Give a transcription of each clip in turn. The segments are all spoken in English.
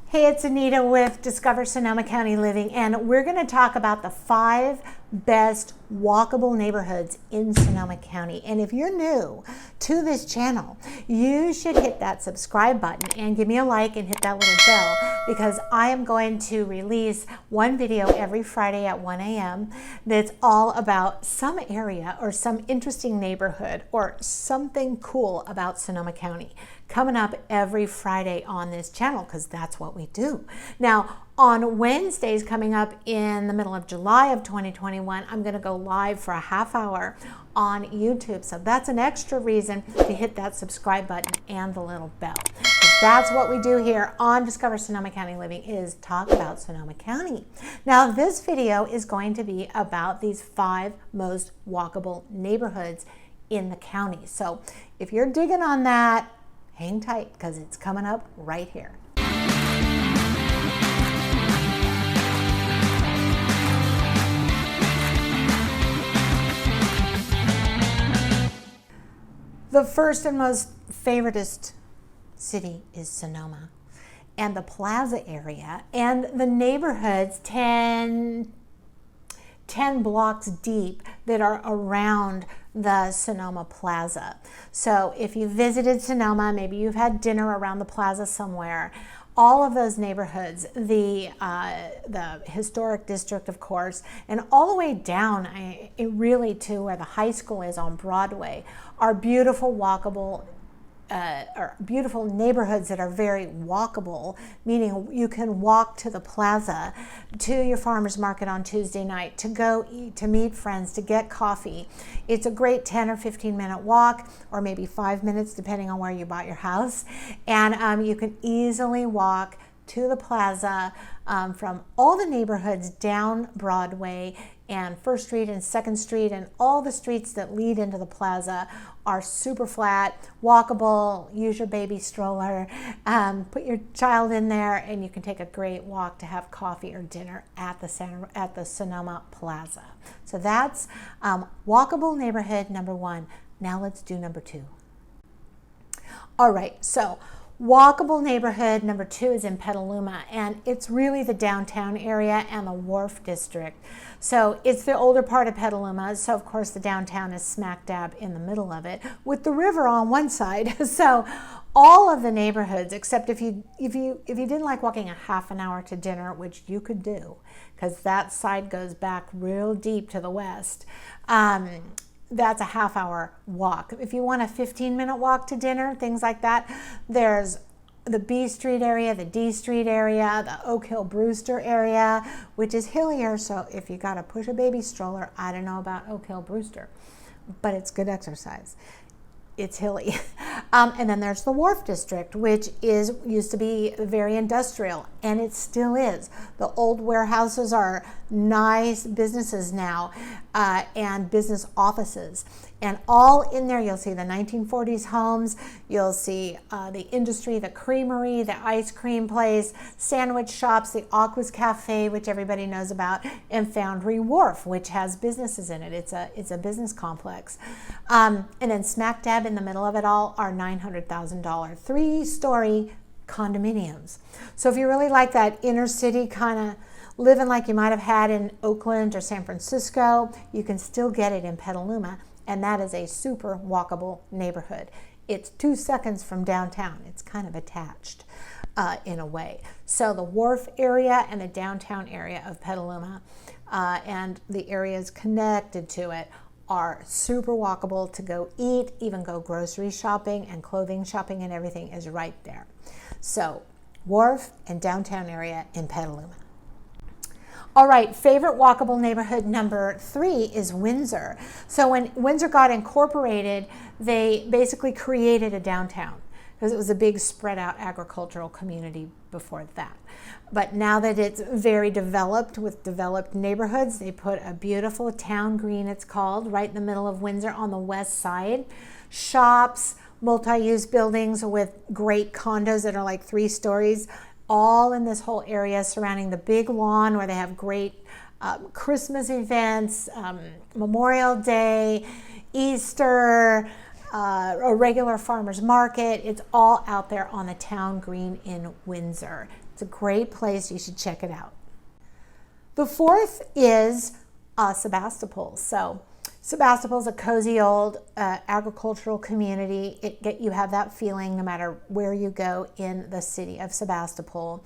Hey, it's Anita with Discover Sonoma County Living, and we're going to talk about the 5 best walkable neighborhoods in Sonoma County. And if you're new to this channel, you should hit that subscribe button and give me a like and hit that little bell, because I am going to release one video every Friday at 1 a.m. that's all about some area or some interesting neighborhood or something cool about Sonoma County, coming up every Friday on this channel, because that's what we do. Now, on Wednesdays coming up in the middle of July of 2021, I'm going to go live for a half hour on YouTube. So that's an extra reason to hit that subscribe button and the little bell. That's what we do here on Discover Sonoma County Living, is talk about Sonoma County. Now, this video is going to be about these 5 most walkable neighborhoods in the county. So if you're digging on that, hang tight, because it's coming up right here. The first and most favoritist city is Sonoma, and the Plaza area, and the neighborhoods 10 blocks deep that are around the Sonoma Plaza. So if you visited Sonoma, maybe you've had dinner around the plaza somewhere, all of those neighborhoods, the historic district, of course, and all the way down really to where the high school is on Broadway, are beautiful walkable or beautiful neighborhoods that are very walkable, meaning you can walk to the plaza, to your farmer's market on Tuesday night, to go eat, to meet friends, to get coffee. It's a great 10 or 15 minute walk, or maybe 5 minutes depending on where you bought your house, and you can easily walk to the plaza from all the neighborhoods down Broadway, and First Street and Second Street, and all the streets that lead into the plaza are super flat, walkable. Use your baby stroller, put your child in there, and you can take a great walk to have coffee or dinner at the Sonoma Plaza. So that's walkable neighborhood number 1. Now let's do number 2. All right, so walkable neighborhood number 2 is in Petaluma, and it's really the downtown area and the Wharf district. So it's the older part of Petaluma, so of course the downtown is smack dab in the middle of it, with the river on one side. So all of the neighborhoods, except if you didn't like walking a half an hour to dinner, which you could do, because that side goes back real deep to the west, that's a half hour walk. If you want a 15-minute walk to dinner, things like that, there's the B Street area, the D Street area, the Oak Hill Brewster area, which is hillier. So if you got to push a baby stroller, I don't know about Oak Hill Brewster, but it's good exercise. It's hilly. And then there's the Wharf district, which used to be very industrial, and it still is. The old warehouses are nice businesses now, and business offices. And all in there, you'll see the 1940s homes, you'll see the industry, the creamery, the ice cream place, sandwich shops, the Aquas Cafe, which everybody knows about, and Foundry Wharf, which has businesses in it. It's a business complex. And then smack dab in the middle of it all are $900,000 3-story condominiums. So if you really like that inner city kind of living like you might have had in Oakland or San Francisco, you can still get it in Petaluma, and that is a super walkable neighborhood. It's 2 seconds from downtown. It's kind of attached in a way. So the Wharf area and the downtown area of Petaluma and the areas connected to it are super walkable to go eat, even go grocery shopping, and clothing shopping and everything is right there. So Wharf and downtown area in Petaluma. All right, favorite walkable neighborhood number 3 is Windsor. So when Windsor got incorporated, they basically created a downtown, because it was a big spread out agricultural community before that. But now that it's very developed with developed neighborhoods, they put a beautiful town green, it's called, right in the middle of Windsor on the west side. Shops, multi-use buildings with great condos that are like 3 stories, all in this whole area surrounding the big lawn where they have great Christmas events, Memorial Day, Easter, a regular farmer's market. It's all out there on the town green in Windsor. It's a great place. You should check it out. The fourth is Sebastopol. So Sebastopol is a cozy old agricultural community. You have that feeling no matter where you go in the city of Sebastopol.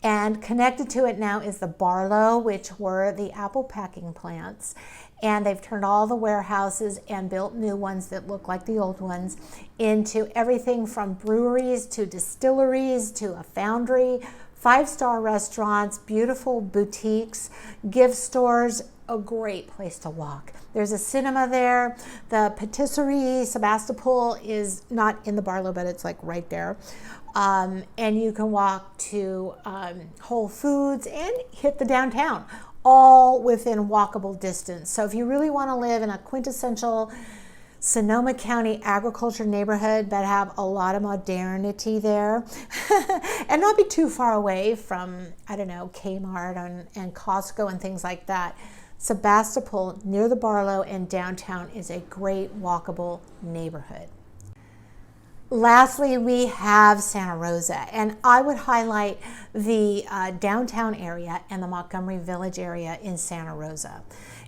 And connected to it now is the Barlow, which were the apple packing plants. And they've turned all the warehouses and built new ones that look like the old ones into everything from breweries to distilleries to a foundry, 5-star restaurants, beautiful boutiques, gift stores, a great place to walk. There's a cinema there. The patisserie, Sebastopol, is not in the Barlow, but it's like right there. And you can walk to Whole Foods and hit the downtown, all within walkable distance. So if you really want to live in a quintessential Sonoma County agriculture neighborhood but have a lot of modernity there and not be too far away from, I don't know, Kmart and Costco and things like that, Sebastopol near the Barlow and downtown is a great walkable neighborhood. Lastly, we have Santa Rosa, and I would highlight the downtown area and the Montgomery Village area in Santa Rosa.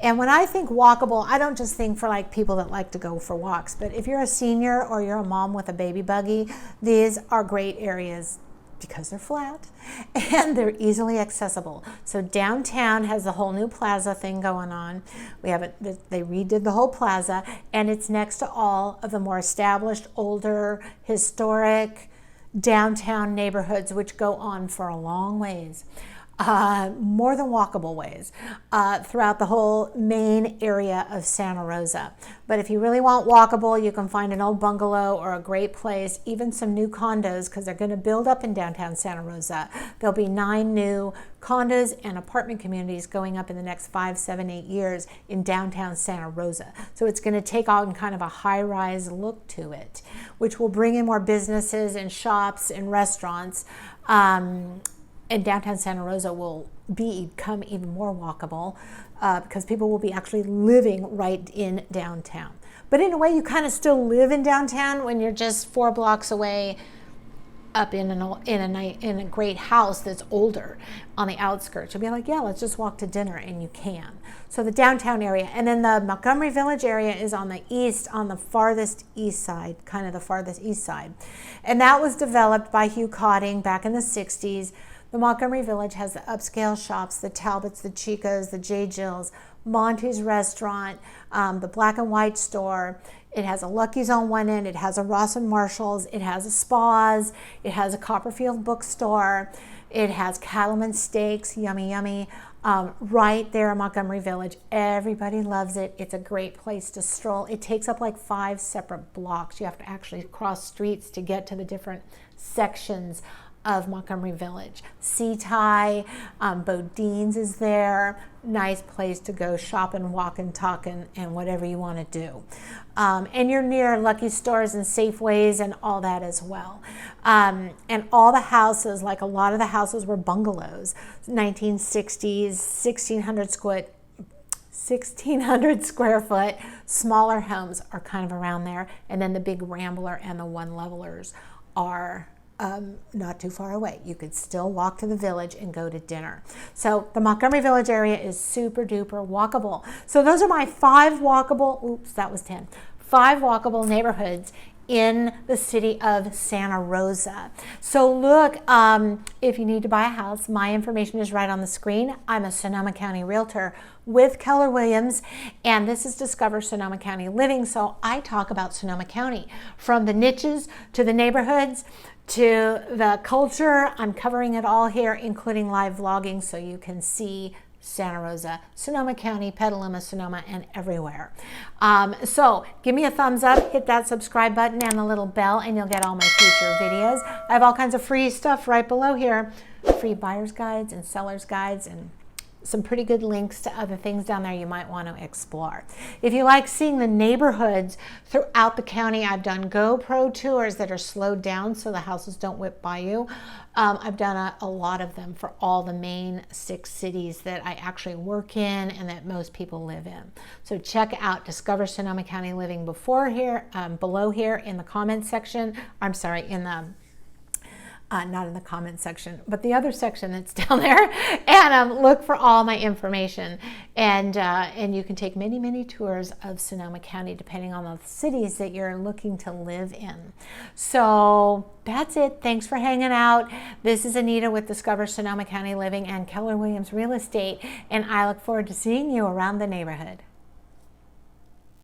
And when I think walkable, I don't just think for like people that like to go for walks, but if you're a senior or you're a mom with a baby buggy, these are great areas because they're flat and they're easily accessible. So downtown has the whole new plaza thing going on. We have it, they redid the whole plaza, and it's next to all of the more established, older, historic downtown neighborhoods, which go on for a long ways. More than walkable ways throughout the whole main area of Santa Rosa. But if you really want walkable, you can find an old bungalow or a great place, even some new condos, because they're going to build up in downtown Santa Rosa. There'll be 9 new condos and apartment communities going up in the next 5, 7, 8 years in downtown Santa Rosa. So it's going to take on kind of a high-rise look to it, which will bring in more businesses and shops and restaurants. And downtown Santa Rosa will become even more walkable because people will be actually living right in downtown. But in a way, you kind of still live in downtown when you're just 4 blocks away up in a great house that's older on the outskirts. You'll be like, yeah, let's just walk to dinner, and you can. So the downtown area. And then the Montgomery Village area is on the east, on the farthest east side, kind of the farthest east side. And that was developed by Hugh Cotting back in the 60s. The Montgomery Village has the upscale shops, the Talbots, the Chicos, the J. Jill's, Monty's Restaurant, the Black and White store. It has a Lucky's on one end. It has a Ross and Marshall's. It has a Spas. It has a Copperfield bookstore. It has Cattleman's Steaks, yummy, yummy, right there in Montgomery Village. Everybody loves it. It's a great place to stroll. It takes up like 5 separate blocks. You have to actually cross streets to get to the different sections of Montgomery Village. Sea Thai, Bodine's is there. Nice place to go shop and walk and talk and whatever you want to do. And you're near Lucky Stores and Safeways and all that as well. And all the houses, like a lot of the houses were bungalows, 1960s, 1,600 square foot, smaller homes are kind of around there. And then the big Rambler and the one levelers are not too far away. You could still walk to the village and go to dinner. So the Montgomery Village area is super duper walkable. So those are my 5 walkable, 5 walkable neighborhoods in the city of Santa Rosa. So look, if you need to buy a house, my information is right on the screen. I'm a Sonoma County Realtor with Keller Williams, and this is Discover Sonoma County Living. So I talk about Sonoma County, from the niches to the neighborhoods to the culture. I'm covering it all here, including live vlogging, so you can see Santa Rosa, Sonoma County, Petaluma, Sonoma, and everywhere. So give me a thumbs up, hit that subscribe button and the little bell, and you'll get all my future videos. I have all kinds of free stuff right below here, free buyer's guides and seller's guides and some pretty good links to other things down there you might want to explore. If you like seeing the neighborhoods throughout the county, I've done GoPro tours that are slowed down so the houses don't whip by you. I've done a lot of them for all the main 6 cities that I actually work in and that most people live in. So check out Discover Sonoma County Living below here in the comments section. I'm sorry, in the not in the comment section, but the other section that's down there, and look for all my information. And you can take many tours of Sonoma County depending on the cities that you're looking to live in. So that's it. Thanks for hanging out. This is Anita with Discover Sonoma County Living and Keller Williams Real Estate, and I look forward to seeing you around the neighborhood.